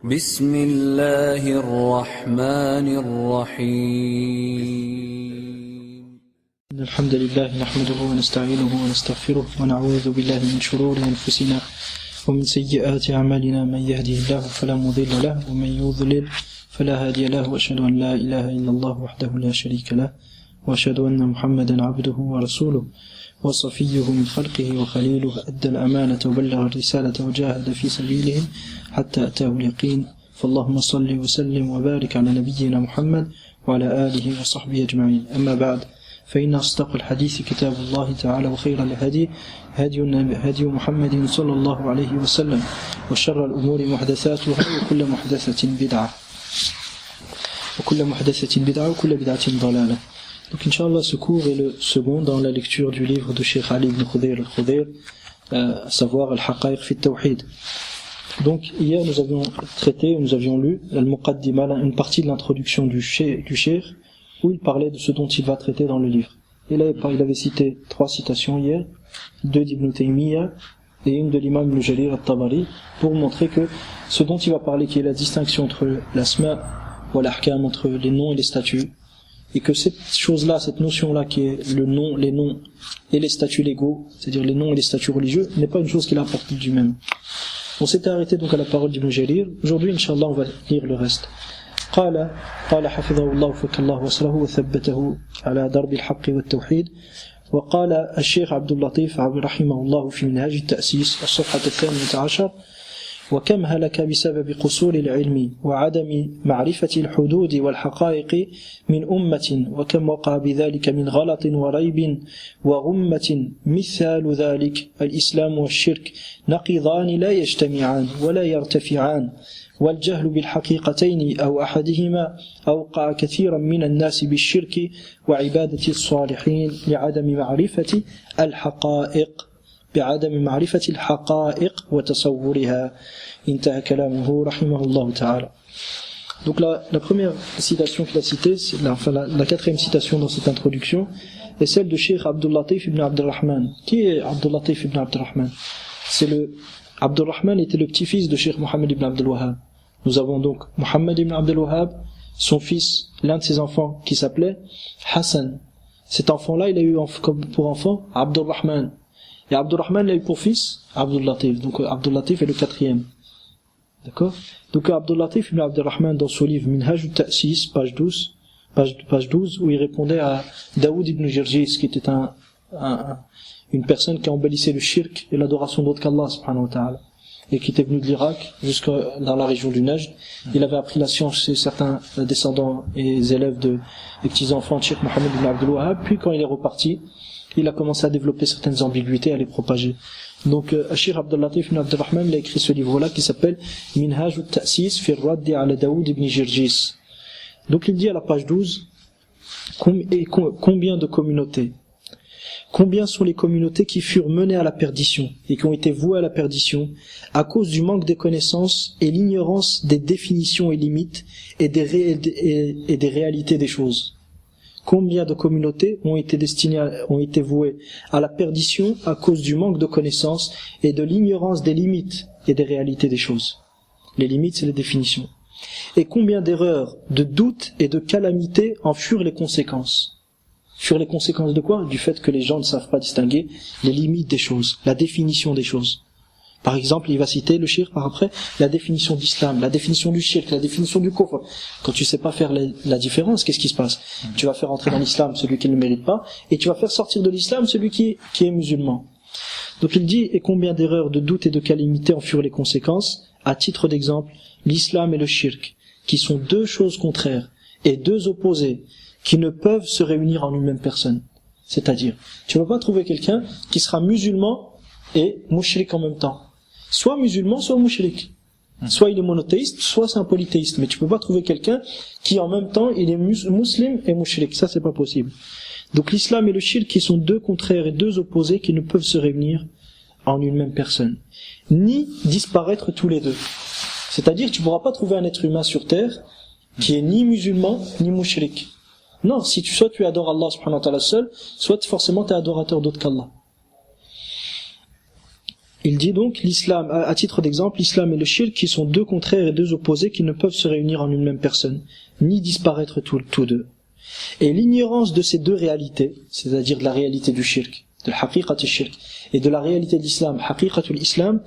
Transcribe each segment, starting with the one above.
بسم الله الرحمن الرحيم الحمد لله نحمده ونستعينه ونستغفره ونعوذ بالله من شرور أنفسنا ومن سيئات أعمالنا من يهده الله فلا مضل له ومن يضلل فلا هادي له وأشهد أن لا إله إلا الله وحده لا شريك له وأشهد أن محمدا عبده ورسوله وصفيه من خلقه وخليله أدى الأمانة وبلغ الرسالة وجاهد في سبيله حتى أتاه اليقين فاللهم صل وسلم وبارك على نبينا محمد وعلى آله وصحبه أجمعين أما بعد فإن أصدق الحديث كتاب الله تعالى وخير الهدي هدي محمد صلى الله عليه وسلم وشر الأمور محدثاتها وكل محدثة بدعة وكل بدعة ضلالة. Donc Inch'Allah, ce cours est le second dans la lecture du livre de Cheikh Ali ibn Khudayr al-Khudayr, à savoir Al-Haqa'iq fi al-Tawhid. Donc hier nous avions lu Al-Muqaddima, une partie de l'introduction du Cheikh, où il parlait de ce dont il va traiter dans le livre. Et là il avait cité 3 citations hier, 2 d'Ibn Taymiyyah et une de l'imam Ibn Jarir al-Tabari, pour montrer que ce dont il va parler, qui est la distinction entre l'asma ou l'ahkam, entre les noms et les statuts, et que cette chose-là, cette notion-là qui est le nom, les noms et les statuts légaux, c'est-à-dire les noms et les statuts religieux, n'est pas une chose qu'il a apportée du même. On s'était arrêté donc à la parole d'Ibn Jarir. Aujourd'hui, Inch'Allah, on va lire le reste. قال حفظه الله فك الله وصله وثبته على درب الحق والتوحيد. وقال الشيخ عبد اللطيف رحمه الله في منهاج التأسيس الصفحة 18: وكم هلك بسبب قصور العلم وعدم معرفة الحدود والحقائق من أمة، وكم وقع بذلك من غلط وريب وغمة. مثال ذلك الإسلام والشرك نقيضان لا يجتمعان ولا يرتفعان، والجهل بالحقيقتين أو أحدهما أوقع كثيرا من الناس بالشرك وعبادة الصالحين بعدم معرفة الحقائق وتصورها. انتهى كلامه رحمه الله تعالى. Donc la première citation qu'il a citée, c'est la quatrième citation dans cette introduction, est celle de Cheikh Abdul Latif ibn Abdurrahman. Qui est Abdul Latif ibn Abdurrahman? Abdurrahman était le petit-fils de Cheikh Mohammed ibn Abdul Wahhab. Nous avons donc Mohammed ibn Abdul Wahhab, son fils, l'un de ses enfants, qui s'appelait Hassan. Cet enfant-là, il a eu pour enfant Abdurrahman. Et Abdurrahman l'a eu pour fils Abdul Latif. Donc Abdul Latif est le 4e. D'accord? Donc Abdul Latif ibn Abdurrahman, dans son livre Minhaj al-Ta'sis, page 12, où il répondait à Daoud ibn Jirjis, qui était une personne qui embellissait le shirk et l'adoration d'autre qu'Allah subhanahu wa ta'ala, et qui était venu de l'Irak jusqu'à dans la région du Najd. Il avait appris la science chez certains descendants et élèves des petits-enfants de Cheikh Mohammed ibn Abdul Wahhab. Puis quand il est reparti, il a commencé à développer certaines ambiguïtés, à les propager. Donc Cheikh Abdul Latif ibn Abdurrahman, il a écrit ce livre-là qui s'appelle Minhaj al-Ta'sis fi ar-Radd ala Daoud ibn Jirjis. Donc il dit à la page 12, combien de communautés, combien sont les communautés qui furent menées à la perdition et qui ont été vouées à la perdition à cause du manque de connaissances et l'ignorance des définitions et limites et des réalités des choses. Combien de communautés ont été vouées à la perdition à cause du manque de connaissances et de l'ignorance des limites et des réalités des choses. Les limites, c'est les définitions. Et combien d'erreurs, de doutes et de calamités en furent les conséquences. Furent les conséquences de quoi? Du fait que les gens ne savent pas distinguer les limites des choses, la définition des choses. Par exemple, il va citer le shirk par après, la définition d'islam, la définition du shirk, la définition du kufr. Quand tu sais pas faire la différence, qu'est-ce qui se passe? Tu vas faire entrer dans l'islam celui qui ne le mérite pas, et tu vas faire sortir de l'islam celui qui est musulman. Donc il dit, et combien d'erreurs, de doutes et de calamités en furent les conséquences? À titre d'exemple, l'islam et le shirk, qui sont 2 choses contraires et 2 opposés, qui ne peuvent se réunir en une même personne. C'est-à-dire, tu ne vas pas trouver quelqu'un qui sera musulman et mushrik en même temps. Soit musulman, soit mushrik. Soit il est monothéiste, soit c'est un polythéiste. Mais tu peux pas trouver quelqu'un qui en même temps il est musulman et mushrik. Ça c'est pas possible. Donc l'islam et le shirk qui sont 2 contraires et 2 opposés qui ne peuvent se réunir en une même personne, ni disparaître tous les 2. C'est-à-dire tu pourras pas trouver un être humain sur terre qui est ni musulman ni mushrik. Non, soit tu adores Allah subhanahu wa ta'ala seul, soit forcément tu es adorateur d'autre qu'Allah. Il dit donc, l'islam, à titre d'exemple, l'islam et le shirk qui sont deux contraires et deux opposés qui ne peuvent se réunir en une même personne, ni disparaître tous deux. Et l'ignorance de ces deux réalités, c'est-à-dire de la réalité du shirk, de l'haqiqat al-shirk, et de la réalité de l'islam, haqiqat al-islam,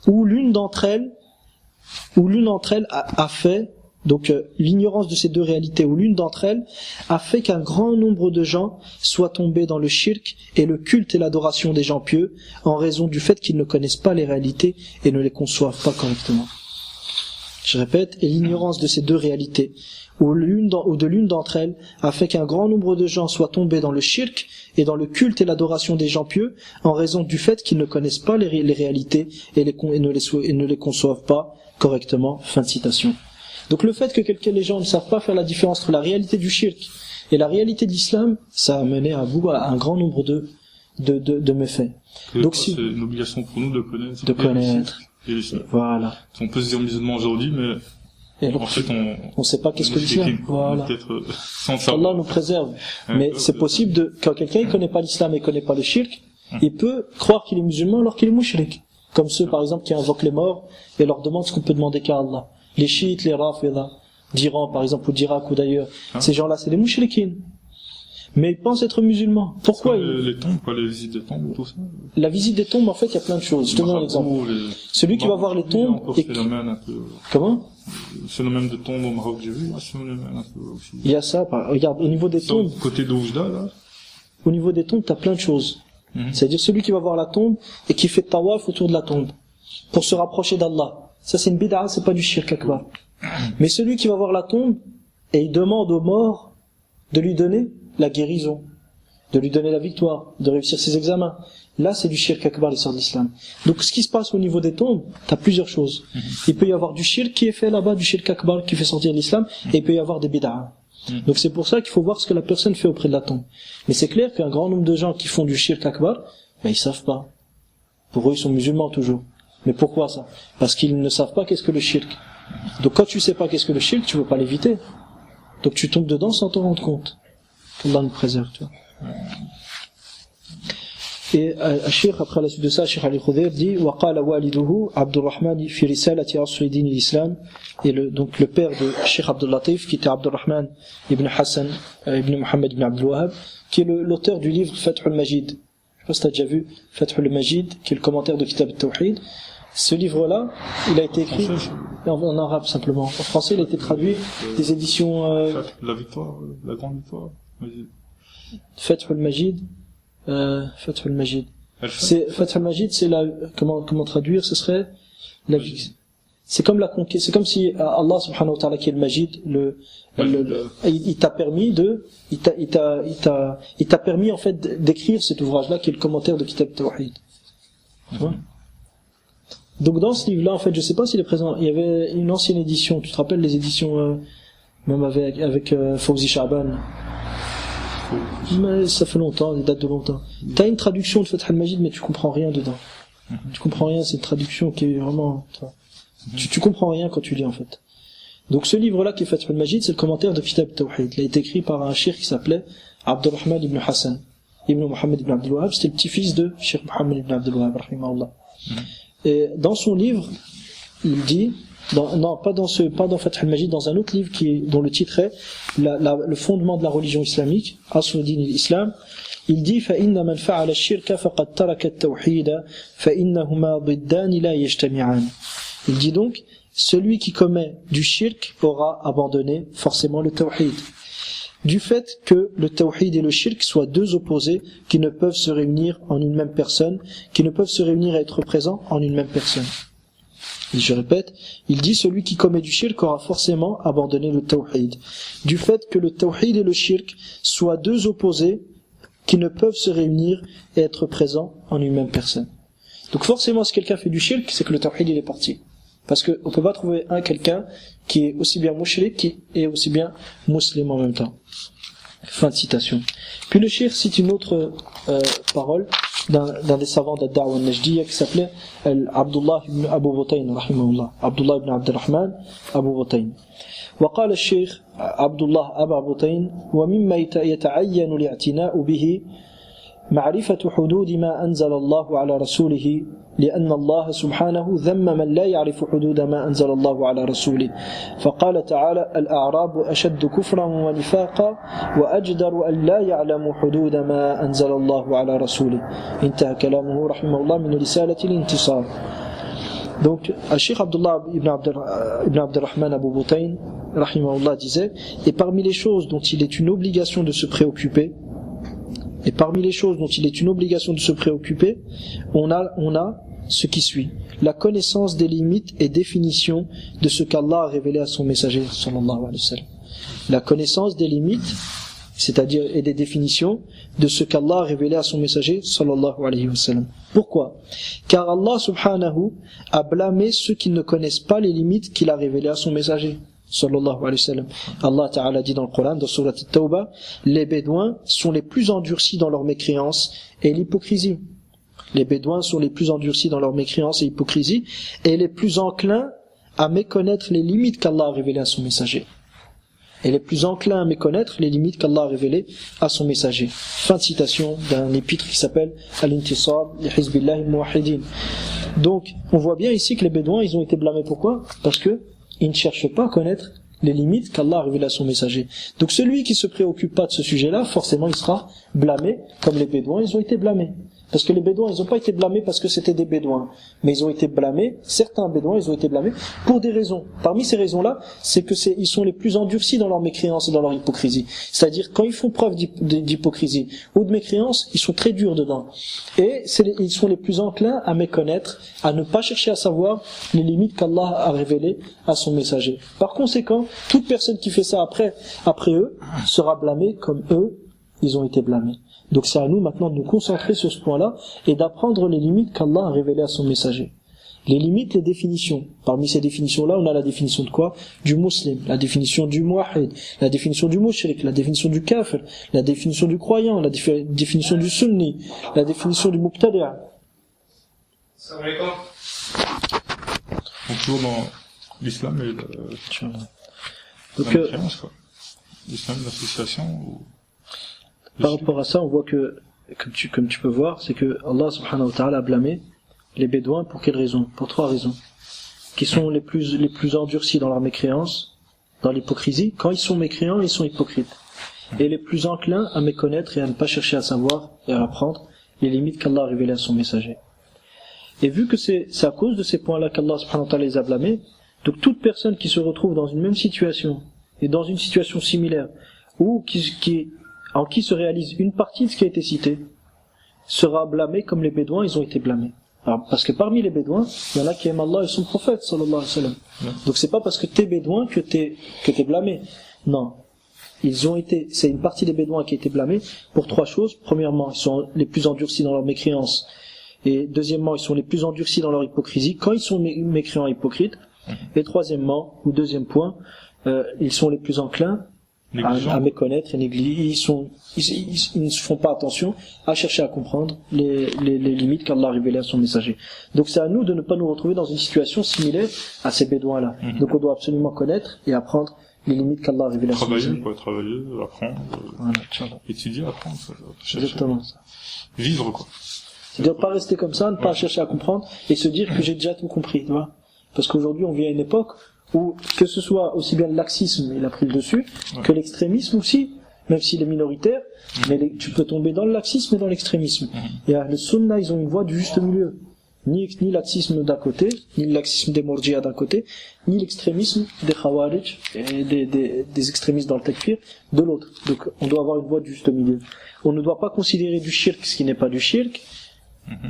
où l'une d'entre elles a fait, donc l'ignorance de ces deux réalités, où l'une d'entre elles a fait qu'un grand nombre de gens soient tombés dans le shirk et le culte et l'adoration des gens pieux, en raison du fait qu'ils ne connaissent pas les réalités et ne les conçoivent pas correctement. Je répète, et l'ignorance de ces deux réalités, ou de l'une d'entre elles, a fait qu'un grand nombre de gens soient tombés dans le shirk et dans le culte et l'adoration des gens pieux, en raison du fait qu'ils ne connaissent pas les réalités et ne les conçoivent pas correctement. Fin de citation. Donc le fait que les gens ne savent pas faire la différence entre la réalité du shirk et la réalité de l'islam, ça a mené à un grand nombre de méfaits. Donc c'est une obligation pour nous de connaître. Et l'islam. Voilà. On peut se dire musulman aujourd'hui, mais en fait on sait pas qu'est-ce que l'islam. Voilà. Sans savoir. Allah nous préserve. Mais c'est possible quand quelqu'un ne connaît pas l'islam et ne connaît pas le shirk, il peut croire qu'il est musulman alors qu'il est mushrik. Comme ceux par exemple qui invoquent les morts et leur demandent ce qu'on peut demander qu'à Allah. Les chiites, les rafidah d'Iran par exemple, ou d'Irak ou d'ailleurs, ces gens-là c'est des mouchriquines. Mais ils pensent être musulmans. Pourquoi les tombes, pas les visites des tombes, tout ça. La visite des tombes, en fait, il y a plein de choses. Je te donne un exemple. Celui qui va voir les tombes. Comment? Le phénomène de tombes au Maroc, j'ai vu, un peu aussi. Il y a ça, regarde, au niveau des tombes. Côté d'Oujda, là. Au niveau des tombes, t'as plein de choses. C'est-à-dire celui qui va voir la tombe et qui fait tawaf autour de la tombe pour se rapprocher d'Allah. Ça c'est une bid'a, c'est pas du shirk akbar. Mais celui qui va voir la tombe et il demande aux morts de lui donner la guérison, de lui donner la victoire, de réussir ses examens. Là c'est du shirk akbar, l'histoire de l'islam. Donc ce qui se passe au niveau des tombes, t'as plusieurs choses. Il peut y avoir du shirk qui est fait là-bas, du shirk akbar qui fait sortir l'islam, et il peut y avoir des bid'a. Donc c'est pour ça qu'il faut voir ce que la personne fait auprès de la tombe. Mais c'est clair qu'un grand nombre de gens qui font du shirk akbar, ils savent pas. Pour eux ils sont musulmans toujours. Mais pourquoi ça? Parce qu'ils ne savent pas qu'est-ce que le shirk. Donc quand tu sais pas qu'est-ce que le shirk, tu veux pas l'éviter. Donc tu tombes dedans sans t'en rendre compte. Allah nous préserve, tu vois. Et Cheikh, après la suite de ça, Cheikh Ali Khoudair dit وقال والده عبد الرحمن في رسالة أصل دين الإسلام. Et donc le père de Cheikh Abdul Latif, qui était Abdurrahman ibn Hassan ibn Muhammad ibn Abdul Wahhab, qui est l'auteur du livre Fath al-Majid. Je sais pas si tu as déjà vu Fath al-Majid, qui est le commentaire de Kitab al-Tawhid. Ce livre-là, il a été écrit en arabe simplement. En français, il a été traduit des éditions... La victoire, la grande victoire. Fath al-Majid. Fath al-Majid. Fath al-Majid, c'est la... Comment traduire? Ce serait... C'est comme la conquête. C'est comme si Allah subhanahu wa ta'ala, qui est le Majid, il t'a permis il t'a permis en fait d'écrire cet ouvrage-là, qui est le commentaire de Kitab al-Tawhid. Tu vois? Donc dans ce livre-là, en fait, je sais pas s'il est présent, il y avait une ancienne édition, tu te rappelles les éditions, même avec Fawzi Sha'ban. Mais ça fait longtemps, il date de longtemps. T'as une traduction de Fath al-Majid, mais tu comprends rien dedans. Tu comprends rien, c'est une traduction qui est vraiment, tu comprends rien quand tu lis, en fait. Donc ce livre-là qui est Fath al-Majid, c'est le commentaire de Kitab al-Tawhid. Il a été écrit par un cheikh qui s'appelait Abdurrahman ibn Hassan ibn Muhammad ibn Abdul Wahhab, c'était le petit-fils de Cheikh Muhammad ibn Abdul Wahhab, rahimahullah. Et dans son livre, il dit, pas dans Fath al-Majid, dans un autre livre dont le titre est le fondement de la religion islamique, Asl-Din al-Islam, il dit فَإِنَّ مَنْ فَعَلَ الشِّرْكَ فَقَدْ تَرَكَ التَّوْحِيدَ فَإِنَّهُمَا ضِدَّانِ لَا يَجْتَمِعَانِ. Il dit donc, celui qui commet du shirk aura abandonné forcément le tawhid. Du fait que le tawhid et le shirk soient deux opposés qui ne peuvent se réunir en une même personne, qui ne peuvent se réunir et être présents en une même personne. Et je répète, il dit celui qui commet du shirk aura forcément abandonné le tawhid. Du fait que le tawhid et le shirk soient deux opposés qui ne peuvent se réunir et être présents en une même personne. Donc forcément, si quelqu'un fait du shirk, c'est que le tawhid il est parti. Parce qu'on peut pas trouver quelqu'un qui est aussi bien mushrik qui est aussi bien musulman en même temps. Fin de citation. Puis le cheikh cite une autre parole d'un des savants de Da'wa al-Najdiyya qui s'appelait Abdullah ibn Abu Butayn, rahimahullah. Abdullah ibn Abdurrahman Abu Butayn. وقال الشيخ عبد الله أبا بطين ومما يتعين الاعتناء به معرفة حدود ما أنزل الله على رسوله لأن الله سبحانه ذم من لا يعرف حدود ما أنزل الله على رسوله فقال تعالى الأعراب أشد كفرا ونفاقا وأجدر أن لا يعلموا حدود ما أنزل الله على رسوله انتهى كلامه رحمه الله من رسالة الانتصار. Donc, Cheikh Abdullah ibn Abdurrahman Abu Butayn, rahimahullah, disait, et parmi les choses dont il est une obligation de se préoccuper, on a ce qui suit, la connaissance des limites et définitions de ce qu'Allah a révélé à son messager, sallallahu alayhi wa sallam. La connaissance des limites, c'est-à-dire et des définitions de ce qu'Allah a révélé à son messager sallallahu alayhi wa sallam. Pourquoi? Car Allah subhanahu a blâmé ceux qui ne connaissent pas les limites qu'il a révélées à son messager sallallahu alayhi wa sallam. Allah ta'ala dit dans le Coran, dans Surat At-Tawbah, les Bédouins sont les plus endurcis dans leur mécréance et l'hypocrisie. Les Bédouins sont les plus endurcis dans leur mécréance et l'hypocrisie et les plus enclins à méconnaître les limites qu'Allah a révélées à son messager. Et les plus enclins à méconnaître les limites qu'Allah a révélées à son messager. Fin de citation d'un épître qui s'appelle Al-Intisar li Hizbillah al-Muwahhidin. Donc, on voit bien ici que les Bédouins, ils ont été blâmés. Pourquoi? Parce que ils ne cherchent pas à connaître les limites qu'Allah a révélées à son messager. Donc, celui qui se préoccupe pas de ce sujet-là, forcément, il sera blâmé, comme les Bédouins, ils ont été blâmés. Parce que les Bédouins, ils n'ont pas été blâmés parce que c'était des Bédouins. Mais ils ont été blâmés, certains Bédouins, ils ont été blâmés pour des raisons. Parmi ces raisons-là, c'est que ils sont les plus endurcis dans leur mécréance et dans leur hypocrisie. C'est-à-dire, quand ils font preuve d'hypocrisie ou de mécréance, ils sont très durs dedans. Et ils sont les plus enclins à méconnaître, à ne pas chercher à savoir les limites qu'Allah a révélées à son messager. Par conséquent, toute personne qui fait ça après eux, sera blâmée comme eux, ils ont été blâmés. Donc c'est à nous maintenant de nous concentrer sur ce point-là et d'apprendre les limites qu'Allah a révélées à son messager. Les limites, les définitions. Parmi ces définitions-là, on a la définition de quoi? Du musulman, la définition du muwahhid, la définition du mushrik, la définition du kafir, la définition du croyant, la définition du sunni, la définition du mubtadi'. Salam alaikum. Donc toujours dans l'islam et Donc, la mécréance, quoi. L'islam, l'association ou... Par rapport à ça, on voit que, comme tu peux voir, c'est que Allah subhanahu wa ta'ala a blâmé les Bédouins pour quelles raisons? Pour trois raisons. Qui sont les plus endurcis dans leur mécréance, dans l'hypocrisie. Quand ils sont mécréants, ils sont hypocrites. Et les plus enclins à méconnaître et à ne pas chercher à savoir et à apprendre les limites qu'Allah a révélées à son messager. Et vu que c'est à cause de ces points-là qu'Allah subhanahu wa ta'ala les a blâmés, donc toute personne qui se retrouve dans une même situation, et dans une situation similaire, ou en qui se réalise une partie de ce qui a été cité, sera blâmé comme les Bédouins, ils ont été blâmés. Alors, parce que parmi les Bédouins, il y en a qui aiment Allah et son prophète, sallallahu alayhi wa sallam. Donc c'est pas parce que t'es Bédouin que t'es blâmé. Non. C'est une partie des Bédouins qui a été blâmée pour trois choses. Premièrement, ils sont les plus endurcis dans leur mécréance. Et deuxièmement, ils sont les plus endurcis dans leur hypocrisie, quand ils sont mécréants et hypocrites. Et troisièmement, ou deuxième point, ils sont les plus enclins à méconnaître et négliger. Ils ne font pas attention à chercher à comprendre les limites qu'Allah a révélées à son messager. Donc c'est à nous de ne pas nous retrouver dans une situation similaire à ces Bédouins-là. Donc on doit absolument connaître et apprendre les limites qu'Allah a révélées à son messager. Travailler, apprendre, voilà, étudier, apprendre, exactement ça. Vivre, quoi. C'est-à-dire pas rester comme ça, ne pas chercher à comprendre et se dire que j'ai déjà tout compris, tu vois. Parce qu'aujourd'hui on vit à une époque où que ce soit aussi bien le laxisme, il a pris le dessus, que l'extrémisme aussi, même s'il est minoritaire, mais tu peux tomber dans le laxisme et dans l'extrémisme. Et les sunna, ils ont une voie du juste milieu. Ni laxisme d'un côté, ni le laxisme des Murji'a d'un côté, ni l'extrémisme des Khawarij et des extrémistes dans le takfir de l'autre. Donc on doit avoir une voie du juste milieu. On ne doit pas considérer du shirk ce qui n'est pas du shirk,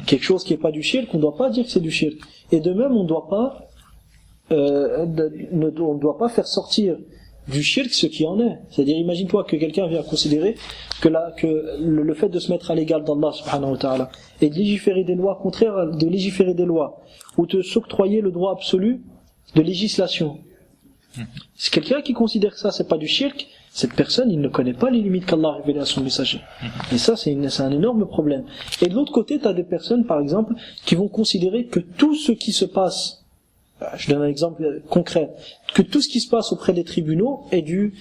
quelque chose qui n'est pas du shirk, on ne doit pas dire que c'est du shirk. Et de même, on ne doit pas faire sortir du shirk ce qui en est. C'est-à-dire, imagine-toi que quelqu'un vient considérer que le fait de se mettre à l'égal d'Allah subhanahu wa ta'ala et de légiférer des lois contraires, de légiférer des lois ou de s'octroyer le droit absolu de législation. C'est quelqu'un qui considère que ça c'est pas du shirk, cette personne il ne connaît pas les limites qu'Allah a révélées à son messager. Et ça c'est un énorme problème. Et de l'autre côté, tu as des personnes par exemple qui vont considérer que tout ce qui se passe je donne un exemple concret, que tout ce qui se passe auprès des tribunaux est du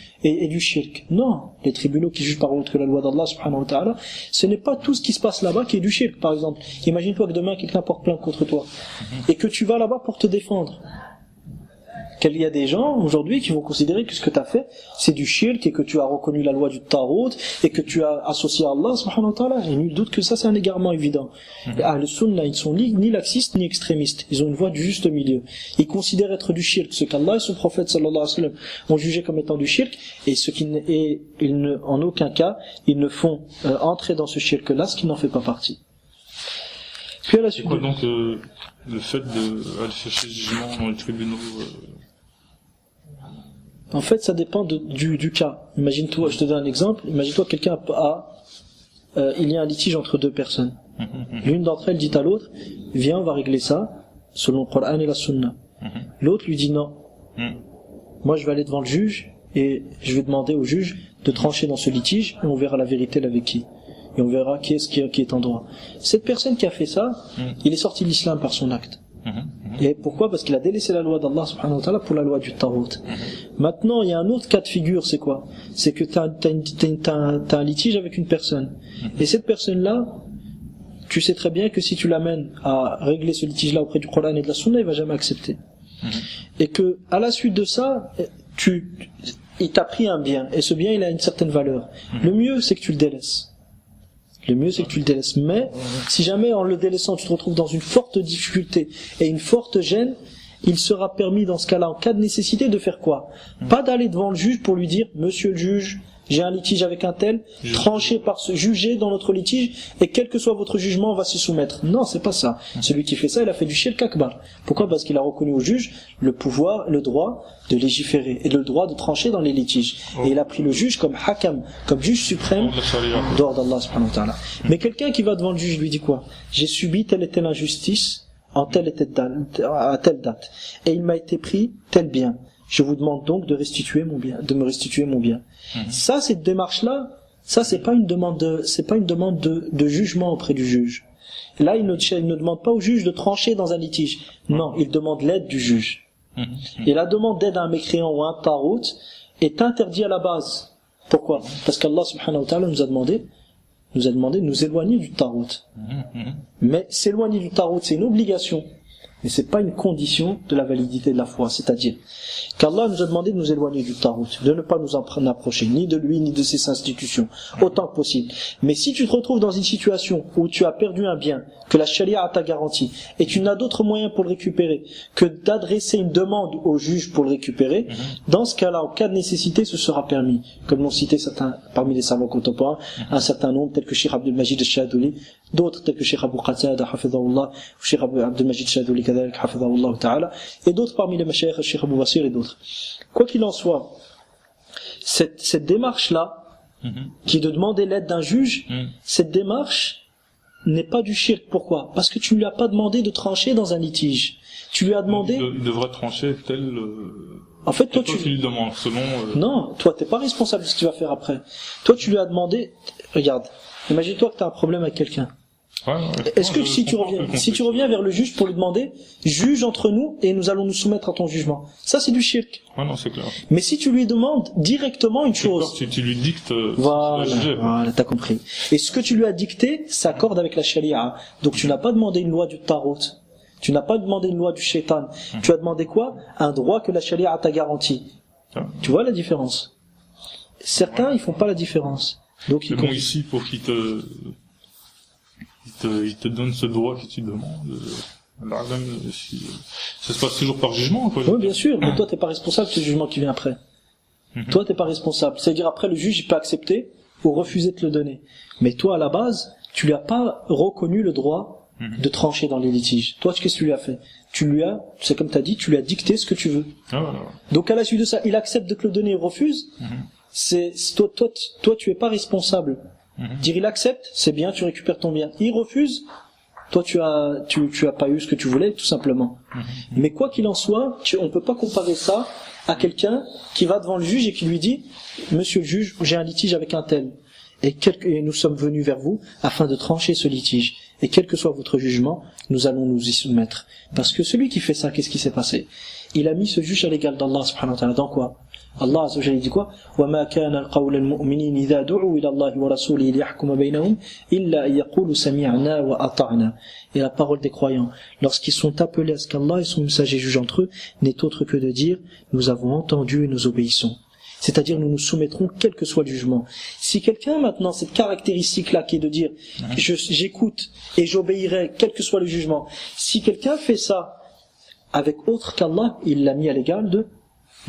shirk. Non, les tribunaux qui jugent par autre que la loi d'Allah subhanahu wa ta'ala, ce n'est pas tout ce qui se passe là-bas qui est du shirk. Par exemple, imagine-toi que demain quelqu'un porte plainte contre toi et que tu vas là-bas pour te défendre. Il y a des gens aujourd'hui qui vont considérer que ce que tu as fait c'est du shirk et que tu as reconnu la loi du Tarot et que tu as associé à Allah subhanahu wa ta'ala, et nul doute que ça c'est un égarement évident. Les Sunna, ils sont ni laxistes ni extrémistes, ils ont une voie du juste milieu. Ils considèrent être du shirk ce qu'Allah et son prophète sallallahu alayhi wa sallam ont jugé comme étant du shirk, et en aucun cas ils ne font entrer dans ce shirk là ce qui n'en fait pas partie. Puis à la suite, c'est quoi donc le fait d'aller chercher le jugement dans les tribunaux En fait, ça dépend du cas. Imagine-toi, je te donne un exemple. Imagine-toi quelqu'un il y a un litige entre deux personnes. L'une d'entre elles dit à l'autre, viens, on va régler ça selon le Coran et la Sunna. L'autre lui dit non. Moi, je vais aller devant le juge et je vais demander au juge de trancher dans ce litige et on verra la vérité avec qui. Et on verra qui est en droit. Cette personne qui a fait ça, il est sorti de l'islam par son acte. Et pourquoi? Parce qu'il a délaissé la loi d'Allah subhanahu wa ta'ala pour la loi du Tarot. Maintenant, il y a un autre cas de figure, c'est quoi? C'est que t'as un litige avec une personne. Et cette personne-là, tu sais très bien que si tu l'amènes à régler ce litige-là auprès du Coran et de la Sunna, il va jamais accepter. Et que, à la suite de ça, il t'a pris un bien. Et ce bien, il a une certaine valeur. Le mieux, c'est que tu le délaisses. Mais, si jamais en le délaissant, tu te retrouves dans une forte difficulté et une forte gêne, il sera permis dans ce cas-là, en cas de nécessité, de faire quoi? Pas d'aller devant le juge pour lui dire, monsieur le juge, j'ai un litige avec un tel, tranché par ce juger dans notre litige, et quel que soit votre jugement, on va s'y soumettre. Non, c'est pas ça. Celui qui fait ça, il a fait du shirk akbar. Pourquoi? Parce qu'il a reconnu au juge le pouvoir, le droit de légiférer, et le droit de trancher dans les litiges. Et il a pris le juge comme hakam, comme juge suprême, d'ordre d'Allah subhanahu wa ta'ala. Mais quelqu'un qui va devant le juge lui dit quoi? J'ai subi telle et telle injustice, à telle date, et il m'a été pris tel bien. Je vous demande donc de me restituer mon bien. Ça, cette démarche-là, ça c'est pas une demande de jugement auprès du juge. Là, il ne demande pas au juge de trancher dans un litige. Non, il demande l'aide du juge. Et la demande d'aide à un mécréant ou à un tarot est interdite à la base. Pourquoi? Parce qu'Allah subhanahu wa ta'ala nous a demandé de nous éloigner du tarot. Mais s'éloigner du tarot, c'est une obligation. Mais c'est pas une condition de la validité de la foi, c'est-à-dire qu'Allah nous a demandé de nous éloigner du Tarot, de ne pas nous en approcher, ni de lui, ni de ses institutions, autant que possible. Mais si tu te retrouves dans une situation où tu as perdu un bien, que la charia t'a garanti, et tu n'as d'autres moyens pour le récupérer que d'adresser une demande au juge pour le récupérer, dans ce cas-là, en cas de nécessité, ce sera permis. Comme l'ont cité certains, parmi les savants contemporains, un certain nombre, tels que Cheikh Abdul Majid al-Shadouli, d'autres tels que Cheikh Abu Qatada, hafidhahullah, ou Cheikh Abdul Majid al-Shadouli, hafidhahullah ta'ala, et d'autres parmi les mashayikh, Cheikh Abu Basir et d'autres. Quoi qu'il en soit, cette démarche-là, qui est de demander l'aide d'un juge, cette démarche n'est pas du shirk. Pourquoi? Parce que tu ne lui as pas demandé de trancher dans un litige. Tu lui as demandé... Il devrait trancher tel... En fait, toi, tu lui demandes selon... Non, toi, t'es pas responsable de ce qu'il va faire après. Toi, tu lui as demandé... Regarde, imagine-toi que tu as un problème avec quelqu'un. Est-ce que si tu reviens vers le juge pour lui demander, juge entre nous et nous allons nous soumettre à ton jugement, ça c'est du shirk. Non, c'est clair. Mais si tu lui demandes directement une chose, si tu lui dictes, voilà, t'as compris. Et ce que tu lui as dicté s'accorde avec la charia. Donc tu n'as pas demandé une loi du tarot, tu n'as pas demandé une loi du shaitan. Tu as demandé quoi? Un droit que la charia t'a garanti. Tu vois la différence? Certains ils font pas la différence. Donc c'est bon ici pour qu'il il te donne ce droit que tu demandes. Ça se passe toujours par jugement, quoi. Oui, bien sûr, mais toi t'es pas responsable de ce jugement qui vient après. Toi t'es pas responsable. C'est-à-dire après le juge il peut accepter ou refuser de te le donner. Mais toi à la base, tu lui as pas reconnu le droit de trancher dans les litiges. Toi qu'est-ce que tu lui as fait? C'est comme t'as dit, tu lui as dicté ce que tu veux. Donc à la suite de ça, il accepte de te le donner et refuse. Toi tu es pas responsable. Dire il accepte, c'est bien, tu récupères ton bien. Il refuse, toi tu as pas eu ce que tu voulais, tout simplement. Mais quoi qu'il en soit, on peut pas comparer ça à quelqu'un qui va devant le juge et qui lui dit, monsieur le juge, j'ai un litige avec un tel, et nous sommes venus vers vous afin de trancher ce litige. et quel que soit votre jugement, nous allons nous y soumettre. Parce que celui qui fait ça, qu'est-ce qui s'est passé? Il a mis ce juge à l'égal d'Allah subhanahu wa ta'ala. Dans quoi? Allah azza wa jalla dit quoi? وَمَا كَانَ الْقَوْلَ الْمُؤْمِنِينَ إِذَا دُعُوا إِلَى اللَّهِ وَرَسُولِهِ لِيَحْكُمَ بَيْنَهُمْ إِلَّا أَن يَقُولُوا سَمِعْنَا وَأَطَعْنَا. Et la parole des croyants, lorsqu'ils sont appelés à ce qu'Allah et son messager jugent entre eux, n'est autre que de dire, nous avons entendu et nous obéissons. C'est-à-dire, nous nous soumettrons quel que soit le jugement. Si quelqu'un, maintenant, cette caractéristique-là, qui est de dire, j'écoute et j'obéirai, quel que soit le jugement, si quelqu'un fait ça avec autre qu'Allah, il l'a mis à l'égal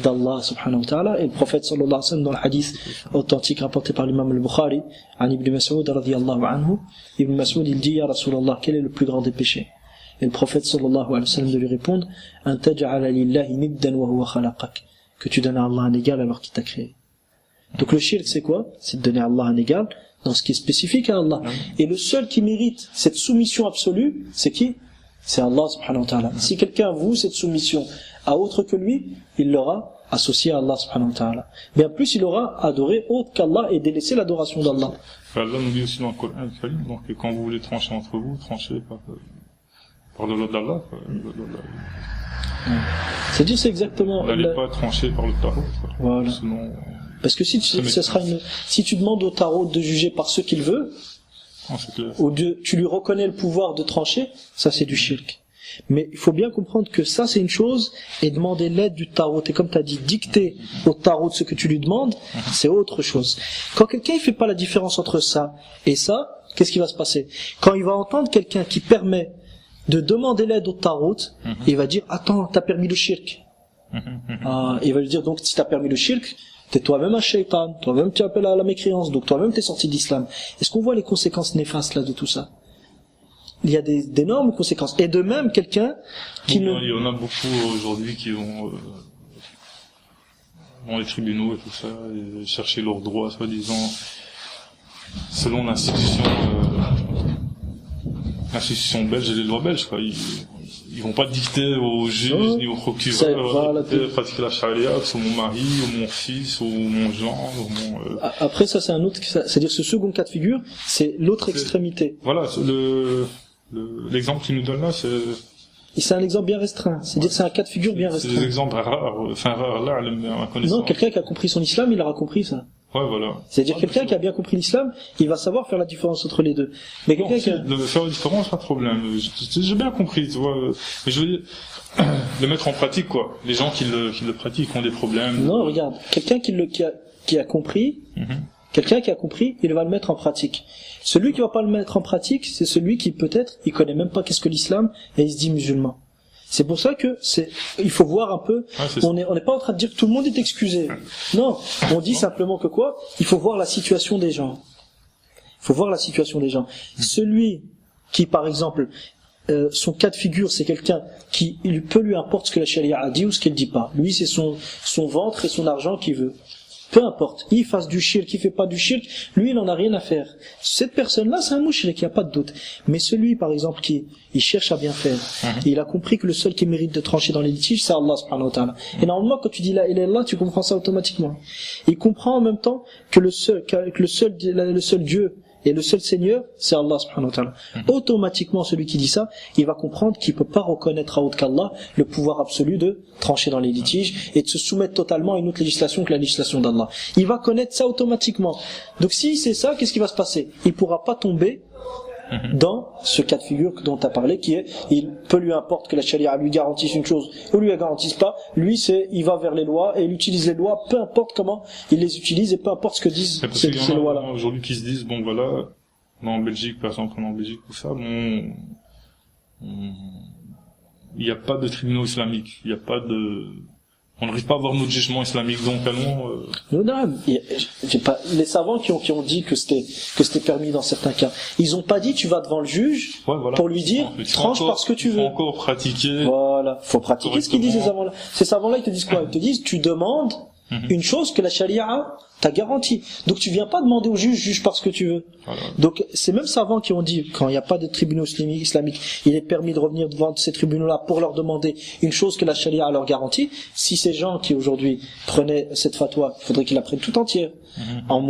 d'Allah subhanahu wa ta'ala. Et le prophète sallallahu alayhi wa sallam, dans le hadith authentique rapporté par l'imam al-Bukhari, an Ibn Mas'ud radiyallahu anhu, Ibn Mas'ud, il dit, Ya Rasulallah, quel est le plus grand des péchés? Et le prophète sallallahu alayhi wa sallam de lui répondre, An taj'ala lillahi niddan wa huwa khalaqak, que tu donnes à Allah un égal alors qu'il t'a créé. Donc le shirk, c'est quoi? C'est de donner à Allah un égal dans ce qui est spécifique à Allah. Et le seul qui mérite cette soumission absolue, c'est qui? C'est Allah subhanahu wa ta'ala. Si quelqu'un voue cette soumission à autre que lui, il l'aura associé à Allah subhanahu wa ta'ala. Bien plus, il aura adoré autre qu'Allah et délaissé l'adoration d'Allah. Allah nous dit aussi dans le Coran, donc quand vous voulez trancher entre vous, tranchez par le lot d'Allah. C'est-à-dire, c'est exactement... N'allez pas trancher par le tarot. Voilà. Sinon, parce que si tu demandes au tarot de juger par ce qu'il veut, ou tu lui reconnais le pouvoir de trancher, ça c'est du shirk. Mais il faut bien comprendre que ça c'est une chose, et demander l'aide du tarot, et comme tu as dit, dicter au tarot de ce que tu lui demandes, c'est autre chose. Quand quelqu'un ne fait pas la différence entre ça et ça, qu'est-ce qui va se passer? Quand il va entendre quelqu'un qui permet de demander l'aide au tarot, il va dire, attends, t'as permis le shirk. Il va lui dire, donc si t'as permis le shirk, t'es toi-même un shaitan, toi-même tu appelles à la mécréance, donc toi-même t'es sorti d'islam. Est-ce qu'on voit les conséquences néfastes là de tout ça? Il y a d'énormes conséquences. Et de même, quelqu'un qui il y en a beaucoup aujourd'hui qui vont dans les tribunaux et tout ça, et chercher leurs droits, soi-disant, selon l'institution belge et les lois belges, quoi. Ils vont pas dicter aux juges ni aux procureurs pratiquer la charia sur mon mari, ou mon fils, ou mon gendre, ou mon... Après ça c'est un autre, c'est-à-dire ce second cas de figure, c'est l'autre extrémité. Voilà, l'exemple qu'il nous donne là, c'est un exemple bien restreint, c'est-à-dire c'est un cas de figure bien restreint. C'est des exemples rares là, à ma connaissance. Non, quelqu'un qui a compris son islam, il aura compris ça. Ouais, voilà. C'est-à-dire quelqu'un qui a bien compris l'islam, il va savoir faire la différence entre les deux. Mais quelqu'un qui de faire la différence, pas de problème. J'ai bien compris, tu vois. Mais je veux dire, le mettre en pratique, quoi. Les gens qui le pratiquent ont des problèmes. Non, regarde, quelqu'un qui a compris, quelqu'un qui a compris, il va le mettre en pratique. Celui qui va pas le mettre en pratique, c'est celui qui peut-être, il connaît même pas qu'est-ce que l'islam, et il se dit musulman. C'est pour ça que il faut voir un peu, on n'est pas en train de dire que tout le monde est excusé. Non, on dit simplement que quoi? Il faut voir la situation des gens. Il faut voir la situation des gens. Celui qui, par exemple, son cas de figure, c'est quelqu'un qui, peu lui importe ce que la charia a dit ou ce qu'elle dit pas. Lui, c'est son ventre et son argent qu'il veut. Peu importe, il fasse du shirk, il fait pas du shirk, lui il en a rien à faire. Cette personne-là, c'est un mouchrik, il n'y a pas de doute. Mais celui, par exemple, il cherche à bien faire, il a compris que le seul qui mérite de trancher dans les litiges, c'est Allah subhanahu wa ta'ala. Et normalement, quand tu dis la ilaha illallah, tu comprends ça automatiquement. Il comprend en même temps que le seul Dieu et le seul Seigneur, c'est Allah subhanahu wa ta'ala. Automatiquement, celui qui dit ça, il va comprendre qu'il peut pas reconnaître à autre qu'Allah le pouvoir absolu de trancher dans les litiges et de se soumettre totalement à une autre législation que la législation d'Allah. Il va connaître ça automatiquement. Donc si c'est ça, qu'est-ce qui va se passer? Il pourra pas tomber dans ce cas de figure dont tu as parlé, qui est, peu lui importe que la charia lui garantisse une chose ou lui la garantisse pas, lui il va vers les lois et il utilise les lois, peu importe comment il les utilise et peu importe ce que disent ces lois-là. Il y en a aujourd'hui qui se disent, bon voilà, on est en Belgique, par exemple, on est en Belgique, tout ça, bon, il n'y a pas de tribunaux islamiques, il n'y a pas de... On n'arrive pas à avoir notre jugement islamique, donc allons... Non, j'ai pas, les savants qui ont dit que c'était permis dans certains cas, ils ont pas dit tu vas devant le juge pour lui dire tranche par ce que tu veux. Faut encore pratiquer. Voilà, faut pratiquer ce qu'ils disent ces savants-là. Ces savants-là, ils te disent quoi? Ils te disent tu demandes une chose que la charia t'a garantie. Donc tu viens pas demander au juge, juge par ce que tu veux. Voilà. Donc ces mêmes savants qui ont dit quand il n'y a pas de tribunaux islamiques, il est permis de revenir devant ces tribunaux-là pour leur demander une chose que la charia leur garantit. Si ces gens qui aujourd'hui prenaient cette fatwa, il faudrait qu'ils la prennent tout entière, en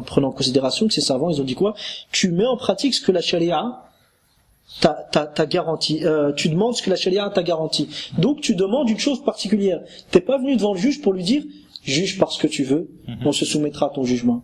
prenant en considération que ces savants, ils ont dit quoi? Tu mets en pratique ce que la charia t'a garanti. Tu demandes ce que la charia t'a garanti. Donc tu demandes une chose particulière. T'es pas venu devant le juge pour lui dire juge parce que tu veux, on se soumettra à ton jugement.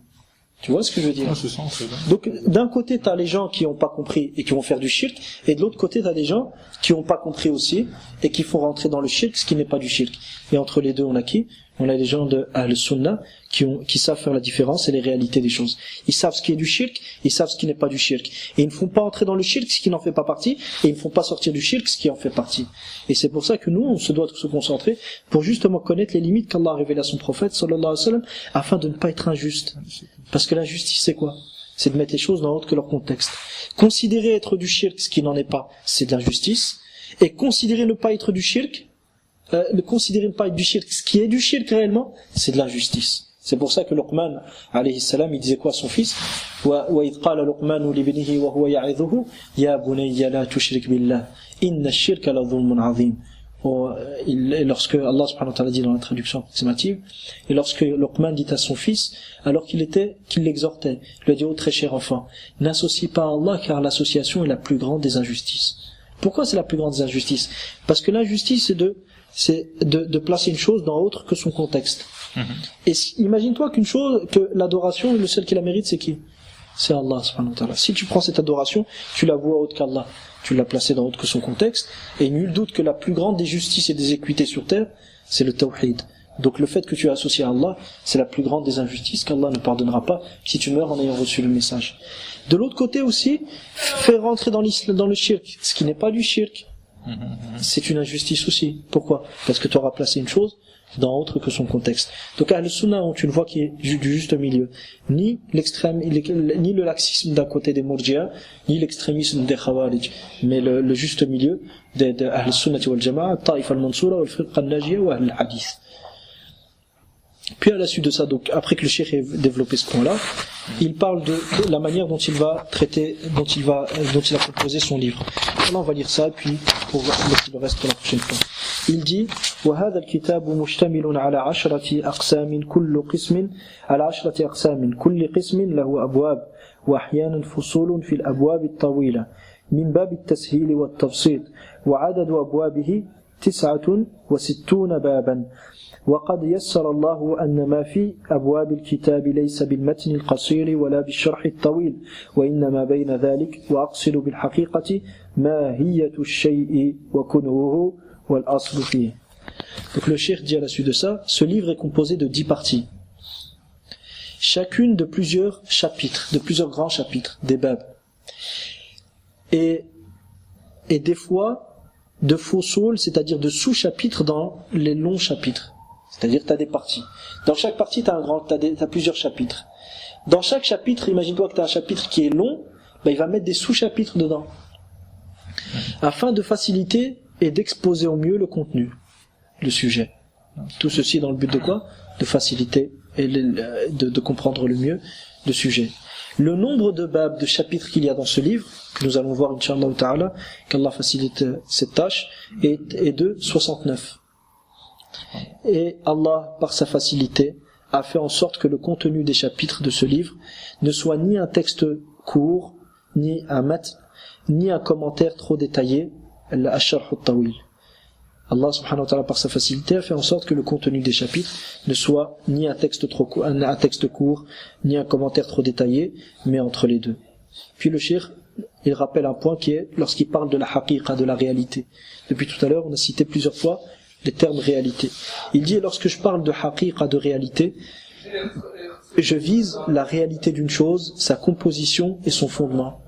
Tu vois ce que je veux dire? Ah, c'est ça, c'est ça. Donc d'un côté t'as les gens qui n'ont pas compris et qui vont faire du shirk, et de l'autre côté t'as des gens qui n'ont pas compris aussi et qui font rentrer dans le shirk ce qui n'est pas du shirk. Et entre les deux on a qui? On a les gens de Ahl-Sunnah qui savent faire la différence et les réalités des choses. Ils savent ce qui est du shirk, ils savent ce qui n'est pas du shirk. Et ils ne font pas entrer dans le shirk ce qui n'en fait pas partie, et ils ne font pas sortir du shirk ce qui en fait partie. Et c'est pour ça que nous, on se doit de se concentrer pour justement connaître les limites qu'Allah a révélées à son prophète, sallallahu alayhi wa sallam, afin de ne pas être injuste. Parce que l'injustice, c'est quoi? C'est de mettre les choses dans autre que leur contexte. Considérer être du shirk ce qui n'en est pas, c'est de l'injustice. Et considérer ne pas être du shirk, considérer ne pas être du shirk ce qui est du shirk réellement, c'est de l'injustice. C'est pour ça que Luqman, alayhi salam, il disait quoi à son fils? وَإِذْ قَالَ لُقْمَانُ لِابْنِهِ وَهُوَ يَعِظُهُ يَا بُنَيَّ لَا تُشْرِكْ بِاللَّهِ إِنَّ الشِّرْكَ لَظُلْمٌ عَظِيمٌ. Et lorsque Allah subhanahu wa ta'ala dit dans la traduction approximative, et lorsque Luqman dit à son fils, alors qu'il l'exhortait, il lui a dit: oh très cher enfant, n'associe pas à Allah, car l'association est la plus grande des injustices. Pourquoi c'est la plus grande des injustices? Parce que l'injustice c'est de placer une chose dans autre que son contexte. Et imagine-toi que l'adoration, le seul qui la mérite, c'est qui? C'est Allah subhanahu wa ta'ala. Si tu prends cette adoration, tu la vois autre qu'Allah, tu l'as placée dans autre que son contexte, et nul doute que la plus grande des justices et des équités sur terre, c'est le tawhid. Donc le fait que tu as associé à Allah, c'est la plus grande des injustices qu'Allah ne pardonnera pas si tu meurs en ayant reçu le message. De l'autre côté aussi, faire rentrer dans le shirk, ce qui n'est pas du shirk, c'est une injustice aussi. Pourquoi? Parce que tu auras placé une chose dans autre que son contexte. Donc Ahl-Sunnah ont une voie qui est du juste milieu. Ni le laxisme d'un côté des Murji'a, ni l'extrémisme des Khawarij, mais le juste milieu de Ahl-Sunnah wal Jama'a, Taif al-Mansura, al-Firqa al-Najiyya wa al-Hadith. Puis à la suite de ça, donc après que le cheikh ait développé ce point-là, il parle de la manière dont il va traiter, dont il a composé son livre. Alors on va lire ça, puis pour laisser le reste pour la prochaine fois. Il dit: وهذا الكتاب مشتمل على 10 أقسام كل قسم على 10 أقسام كل قسم له أبواب وأحيانا فصول في الأبواب الطويلة من باب التسهيل والتبسيط وعدد أبوابه 69 بابا وقد يسر الله أن ما في أبواب الكتاب ليس بالمتن القصير ولا بالشرح الطويل وإنما بين ذلك وأقصد بالحقيقة ماهية الشيء وكنهه والأصل فيه. Donc le cheikh dit à la suite de ça, ce livre est composé de 10 parties, chacune de plusieurs chapitres, de plusieurs grands chapitres, des babs, et des fois de faux-saules, c'est-à-dire de sous-chapitres dans les longs chapitres. C'est-à-dire tu as des parties. Dans chaque partie, tu as plusieurs chapitres. Dans chaque chapitre, imagine-toi que tu as un chapitre qui est long, il va mettre des sous-chapitres dedans, afin de faciliter et d'exposer au mieux le contenu, le sujet. Tout ceci dans le but de quoi? De faciliter et de comprendre le mieux le sujet. Le nombre de babs, de chapitres qu'il y a dans ce livre, que nous allons voir Inch'Allah ta'ala, qu'Allah facilite cette tâche, est de 69. Et Allah, par sa facilité, a fait en sorte que le contenu des chapitres de ce livre ne soit ni un texte court, ni un matn, ni un commentaire trop détaillé, al-Asharh al-Tawil. Allah subhanahu wa ta'ala, par sa facilité, a fait en sorte que le contenu des chapitres ne soit ni un texte court, ni un commentaire trop détaillé, mais entre les deux. Puis le cheikh, il rappelle un point qui est, lorsqu'il parle de la haqiqa, de la réalité. Depuis tout à l'heure, on a cité plusieurs fois les termes réalité. Il dit, lorsque je parle de haqiqa, de réalité, je vise la réalité d'une chose, sa composition et son fondement.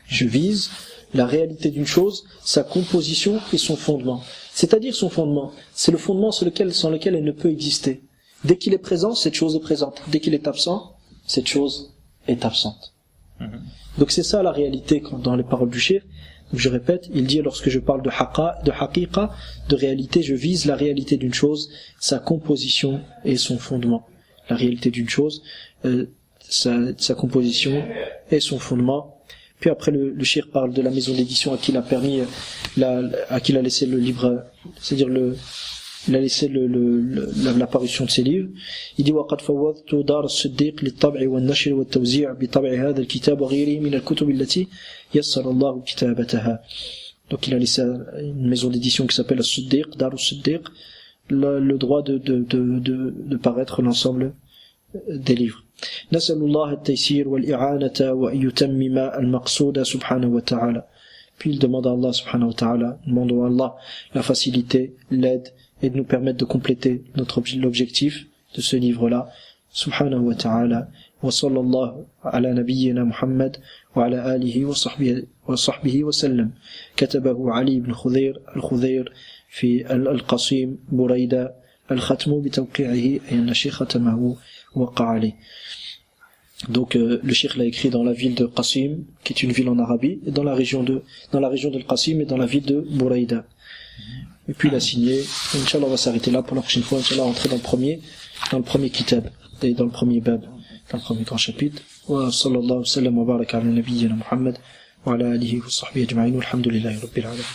Je vise la réalité d'une chose, sa composition et son fondement. C'est-à-dire son fondement, c'est le fondement sans lequel elle ne peut exister. Dès qu'il est présent, cette chose est présente. Dès qu'il est absent, cette chose est absente. Donc c'est ça la réalité dans les paroles du cheikh. Je répète, il dit, lorsque je parle de haqiqa, de réalité, je vise la réalité d'une chose, sa composition et son fondement. La réalité d'une chose, sa composition et son fondement. Puis après le cheikh parle de la maison d'édition à qui il a laissé le livre, c'est-à-dire il a laissé l'apparition de ses livres. Il dit وقد فوضت دار الصديق للطبع والنشر والتوزيع بطبع هذا الكتاب وغيره من الكتب التي يسر الله كتابتها. Donc il a laissé une maison d'édition qui s'appelle As-Siddiq, Dar As-Siddiq, le droit de paraître l'ensemble des livres. نسأل الله التيسير والإعانة وأن يتمم المقصود سبحانه وتعالى. Puis il demande à Allah subhanahu wa ta'ala, demandons à Allah la facilité, l'aide et de nous permettre de compléter l'objectif de ce livre-là. Subhanahu wa ta'ala. Wa sallallahu ala nabiyyina Muhammad wa ala alihi wa sahbihi wa sallam. Katabahu Ali ibn Khudayr al-Khudayr fi al-Qasim Burayda al-Khatmu bi tawqi'ihi ayna shaykh khatamahu waqa alayh. Donc le cheikh l'a écrit dans la ville de Qasim, qui est une ville en Arabie, et dans la région de Qasim et dans la ville de Buraïda. Et puis il a signé. Inch'Allah, on va s'arrêter là pour la prochaine fois. Inch'Allah, rentrer dans le premier kitab, et dans le premier bab, dans le premier grand chapitre. Wa sallallahu wa sallam wa baraka ala nabiyyina Muhammad wa ala alihi wa sahbihi ajma'in walhamdulillahi rabbil alamin.